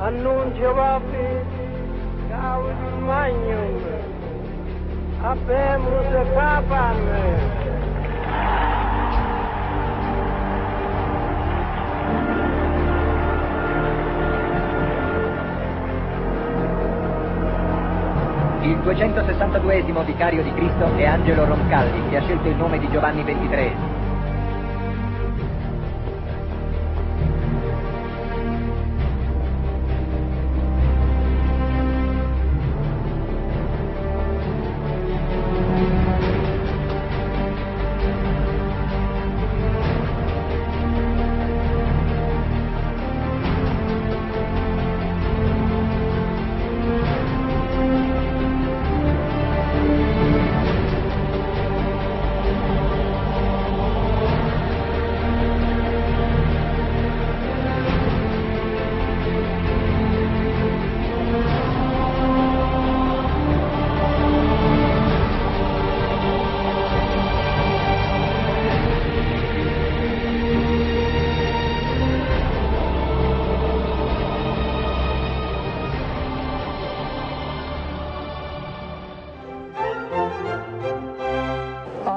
annuncio vobis gaudium magnum, habemus papam. Il 262esimo vicario di Cristo è Angelo Roncalli, che ha scelto il nome di Giovanni XXIII.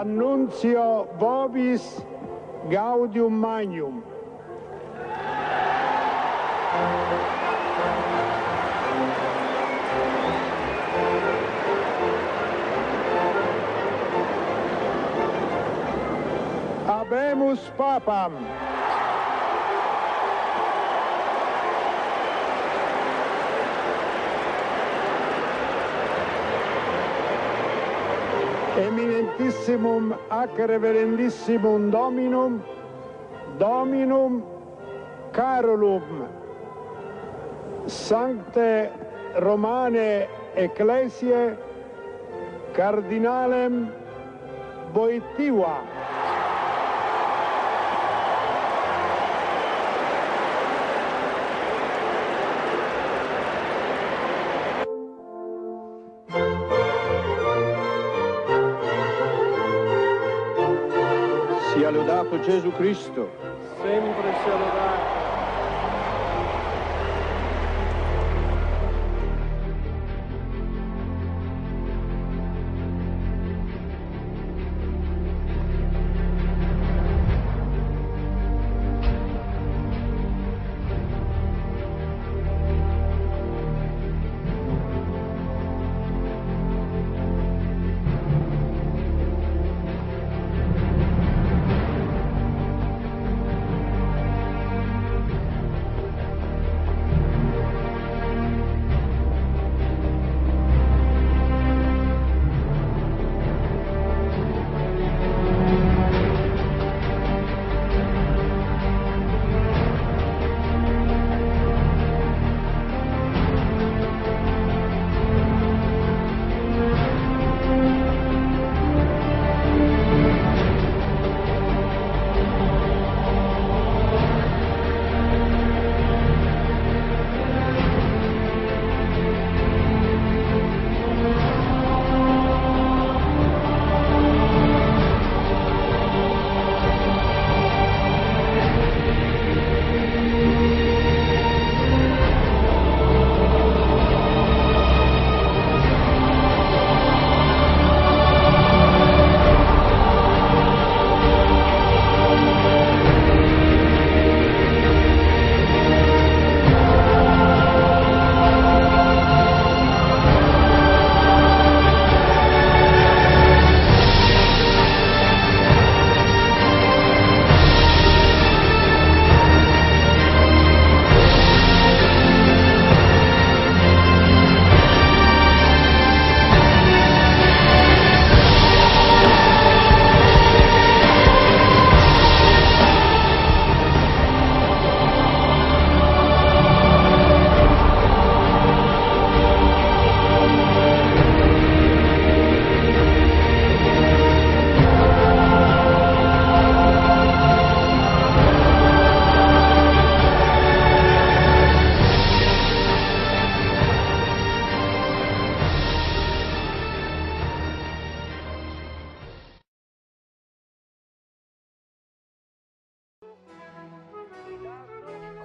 Annuncio vobis gaudium magnum. Habemus papam. Eminentissimum ac reverendissimum Dominum Carolum, Sancte Romane Ecclesiae, Cardinalem Wojtyła. Sia lodato Gesù Cristo. Sempre sia lodato.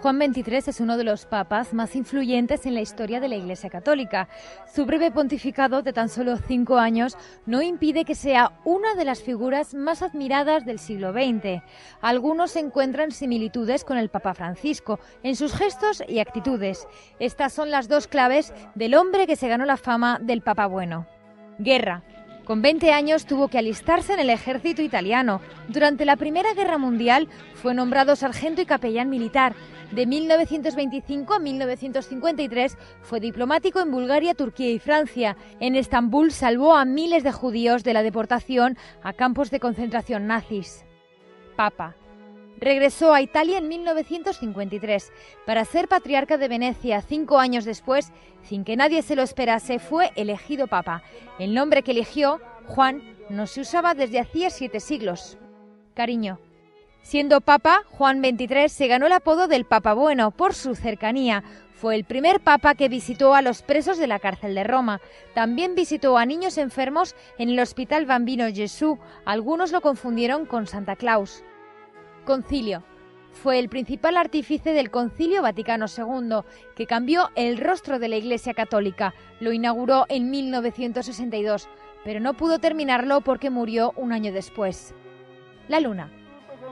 Juan XXIII es uno de los papas más influyentes en la historia de la Iglesia Católica. Su breve pontificado de tan solo 5 años no impide que sea una de las figuras más admiradas del siglo XX. Algunos encuentran similitudes con el Papa Francisco en sus gestos y actitudes. Estas son las dos claves del hombre que se ganó la fama del Papa bueno. Guerra. Con 20 años tuvo que alistarse en el ejército italiano. Durante la Primera Guerra Mundial fue nombrado sargento y capellán militar. De 1925 a 1953 fue diplomático en Bulgaria, Turquía y Francia. En Estambul salvó a miles de judíos de la deportación a campos de concentración nazis. Papa. Regresó a Italia en 1953 para ser patriarca de Venecia. 5 años después, sin que nadie se lo esperase, fue elegido papa. El nombre que eligió, Juan, no se usaba desde hacía 7 siglos. Cariño. Siendo papa, Juan XXIII se ganó el apodo del Papa Bueno por su cercanía. Fue el primer papa que visitó a los presos de la cárcel de Roma. También visitó a niños enfermos en el Hospital Bambino Gesù. Algunos lo confundieron con Santa Claus. Concilio. Fue el principal artífice del Concilio Vaticano II, que cambió el rostro de la Iglesia Católica. Lo inauguró en 1962, pero no pudo terminarlo porque murió un año después. La Luna.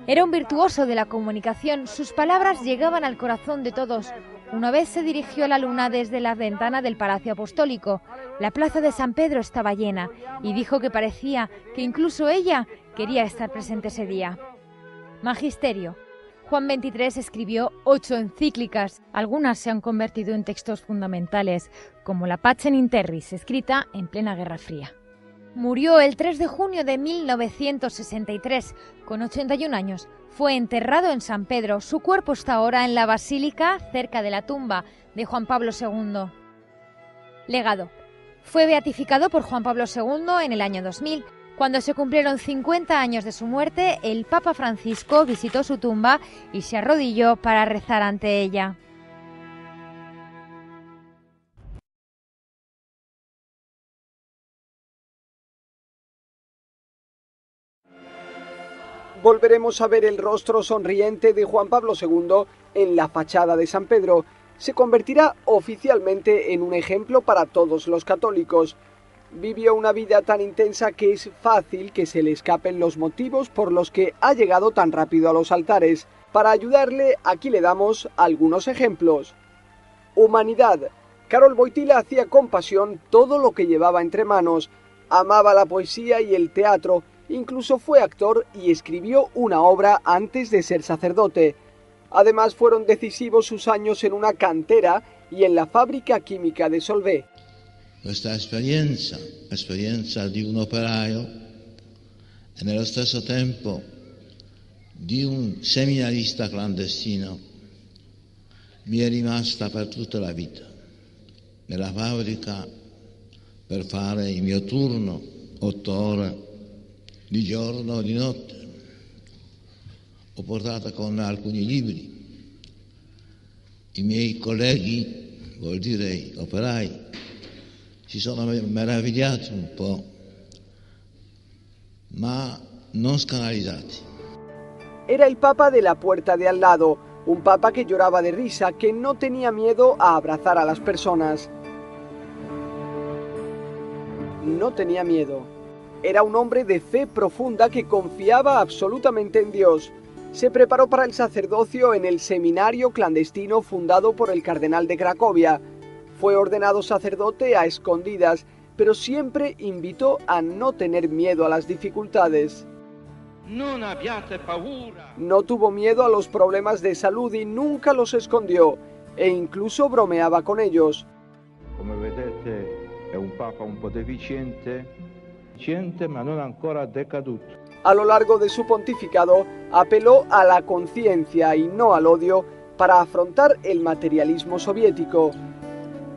Era un virtuoso de la comunicación. Sus palabras llegaban al corazón de todos. Una vez se dirigió a la Luna desde la ventana del Palacio Apostólico. La plaza de San Pedro estaba llena y dijo que parecía que incluso ella quería estar presente ese día. Magisterio. Juan XXIII escribió 8 encíclicas. Algunas se han convertido en textos fundamentales, como la Pacem in Terris, escrita en plena Guerra Fría. Murió el 3 de junio de 1963, con 81 años. Fue enterrado en San Pedro. Su cuerpo está ahora en la Basílica, cerca de la tumba de Juan Pablo II. Legado. Fue beatificado por Juan Pablo II en el año 2000. Cuando se cumplieron 50 años de su muerte, el Papa Francisco visitó su tumba y se arrodilló para rezar ante ella. Volveremos a ver el rostro sonriente de Juan Pablo II en la fachada de San Pedro. Se convertirá oficialmente en un ejemplo para todos los católicos. Vivió una vida tan intensa que es fácil que se le escapen los motivos por los que ha llegado tan rápido a los altares. Para ayudarle, aquí le damos algunos ejemplos. Humanidad. Karol Wojtyła hacía con pasión todo lo que llevaba entre manos. Amaba la poesía y el teatro. Incluso fue actor y escribió una obra antes de ser sacerdote. Además, fueron decisivos sus años en una cantera y en la fábrica química de Solvay. Questa esperienza di un operaio e nello stesso tempo di un seminarista clandestino mi è rimasta per tutta la vita. Nella fabbrica per fare il mio turno, 8 ore di giorno o di notte. Ho portato con me alcuni libri. I miei colleghi, vuol dire gli operai, si sono meravigliati un po', ma non scanalizzati. Era el papa de la puerta de al lado, un papa que lloraba de risa, que no tenía miedo a abrazar a las personas. No tenía miedo. Era un hombre de fe profunda que confiaba absolutamente en Dios. Se preparó para el sacerdocio en el seminario clandestino fundado por el cardenal de Cracovia. Fue ordenado sacerdote a escondidas, pero siempre invitó a no tener miedo a las dificultades. No tuvo miedo a los problemas de salud y nunca los escondió, e incluso bromeaba con ellos. Come vedete, è un papa un po' deficiente, ma non ancora decaduto. A lo largo de su pontificado, apeló a la conciencia y no al odio para afrontar el materialismo soviético.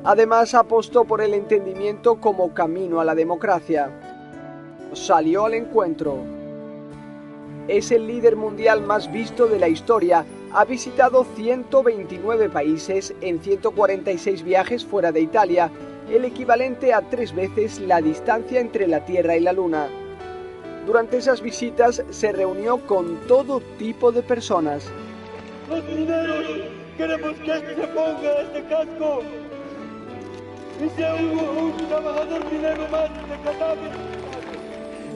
Además, apostó por el entendimiento como camino a la democracia. Salió al encuentro. Es el líder mundial más visto de la historia. Ha visitado 129 países en 146 viajes fuera de Italia, el equivalente a 3 veces la distancia entre la Tierra y la Luna. Durante esas visitas se reunió con todo tipo de personas. Queremos que se ponga este casco y sea un trabajador minero más de Catavia.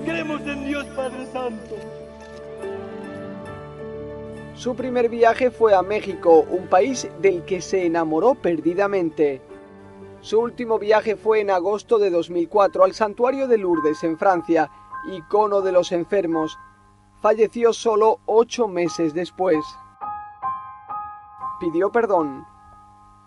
Creemos en Dios Padre Santo. Su primer viaje fue a México, un país del que se enamoró perdidamente. Su último viaje fue en agosto de 2004 al santuario de Lourdes en Francia, icono de los enfermos. Falleció solo 8 meses después. Pidió perdón.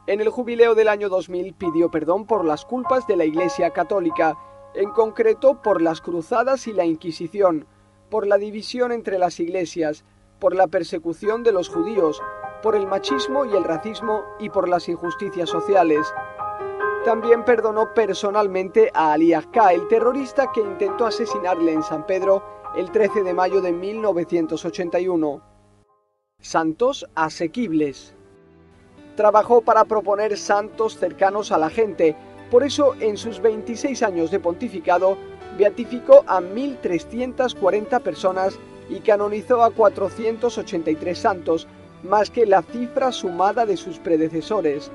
En el jubileo del año 2000 pidió perdón por las culpas de la Iglesia Católica, en concreto por las cruzadas y la Inquisición, por la división entre las iglesias, por la persecución de los judíos, por el machismo y el racismo y por las injusticias sociales. También perdonó personalmente a Ali Agca, el terrorista que intentó asesinarle en San Pedro el 13 de mayo de 1981. Santos asequibles. Trabajó para proponer santos cercanos a la gente, por eso en sus 26 años de pontificado beatificó a 1.340 personas y canonizó a 483 santos, más que la cifra sumada de sus predecesores.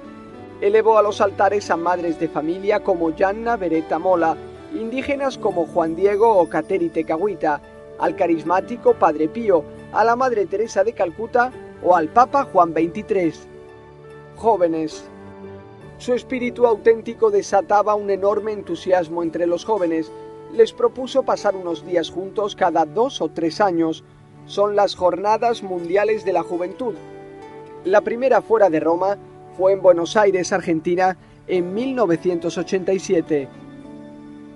Elevó a los altares a madres de familia como Yanna Beretta Mola, indígenas como Juan Diego o Kateri Tekakwitha, al carismático Padre Pío, a la Madre Teresa de Calcuta o al Papa Juan XXIII. Jóvenes. Su espíritu auténtico desataba un enorme entusiasmo entre los jóvenes. Les propuso pasar unos días juntos cada 2 o 3 años. Son las Jornadas Mundiales de la Juventud. La primera fuera de Roma fue en Buenos Aires, Argentina, en 1987.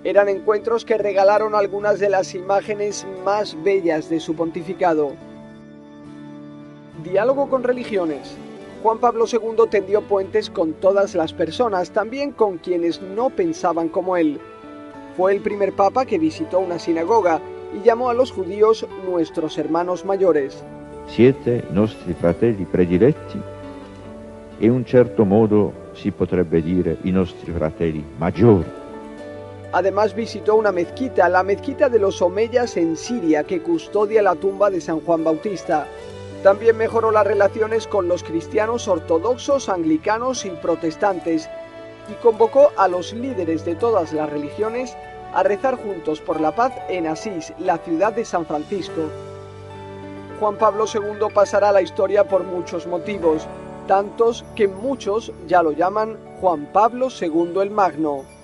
Eran encuentros que regalaron algunas de las imágenes más bellas de su pontificado. Diálogo con religiones. Juan Pablo II tendió puentes con todas las personas, también con quienes no pensaban como él. Fue el primer papa que visitó una sinagoga y llamó a los judíos nuestros hermanos mayores. Siete nostri fratelli prediletti e in un certo modo si potrebbe dire i nostri fratelli maggiori. Además visitó una mezquita, la mezquita de los omeyas en Siria, que custodia la tumba de San Juan Bautista. También mejoró las relaciones con los cristianos ortodoxos, anglicanos y protestantes, y convocó a los líderes de todas las religiones a rezar juntos por la paz en Asís, la ciudad de San Francisco. Juan Pablo II pasará a la historia por muchos motivos, tantos que muchos ya lo llaman Juan Pablo II el Magno.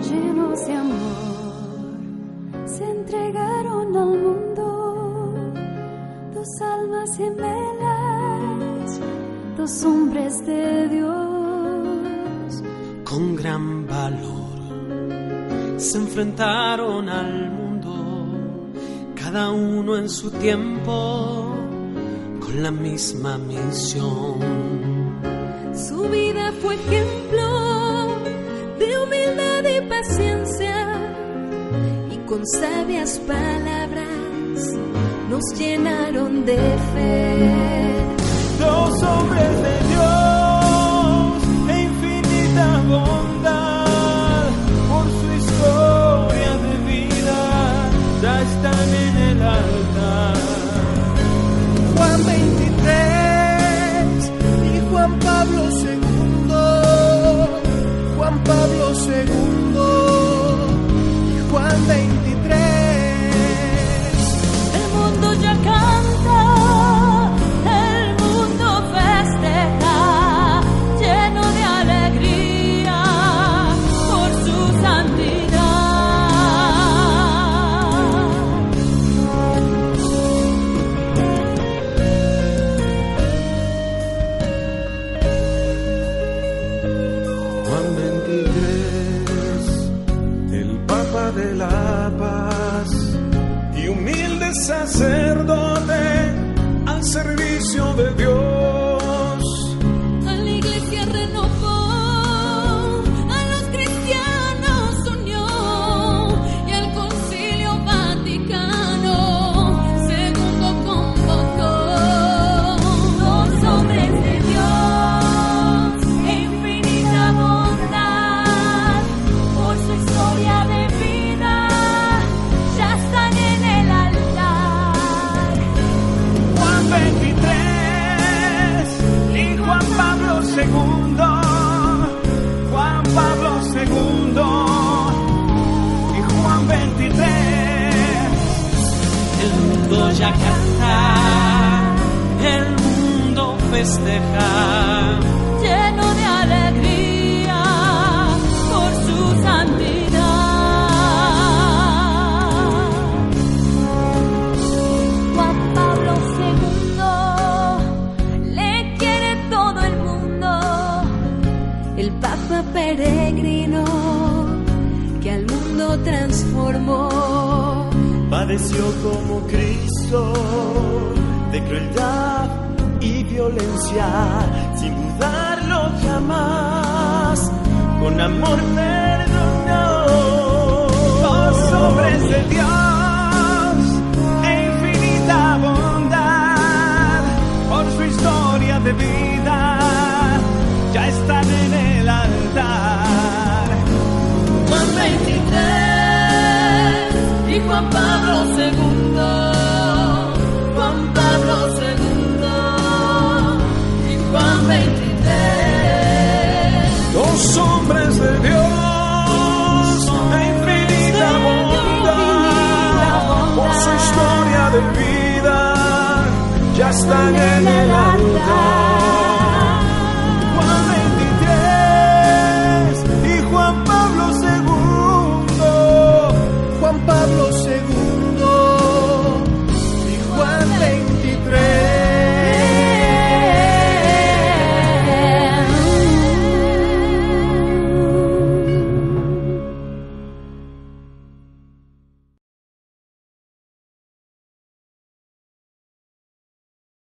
Llenos de amor, se entregaron al mundo 2 almas gemelas, 2 hombres de Dios. Con gran valor se enfrentaron al mundo, cada uno en su tiempo, con la misma misión. Su vida fue ejemplo de humildad y paciencia, y con sabias palabras nos llenaron de fe. 2 hombres de Dios e infinita bondad, por su historia de vida ya están en el altar. Juan XXIII y Juan Pablo II, Juan Pablo II y Juan XXIII. El mundo ya canta, el mundo festeja, lleno de alegría por su santidad. Juan XXIII, el Papa de la Paz y humilde sacerdote al servicio de Dios. Cuando ya canta, el mundo festeja, lleno de alegría por su santidad. Juan Pablo II le quiere todo el mundo, el Papa peregrino que al mundo transformó. Padeció como Cristo de crueldad y violencia, sin dudarlo jamás, con amor perdonó. Los hombres de Dios e infinita bondad, por su historia de vida, ya están en el altar. Juan 23 y Juan Pablo II, Juan Pablo II y Juan 23. los hombres de Dios, de infinita bondad, por su historia de vida, ya están en el altar.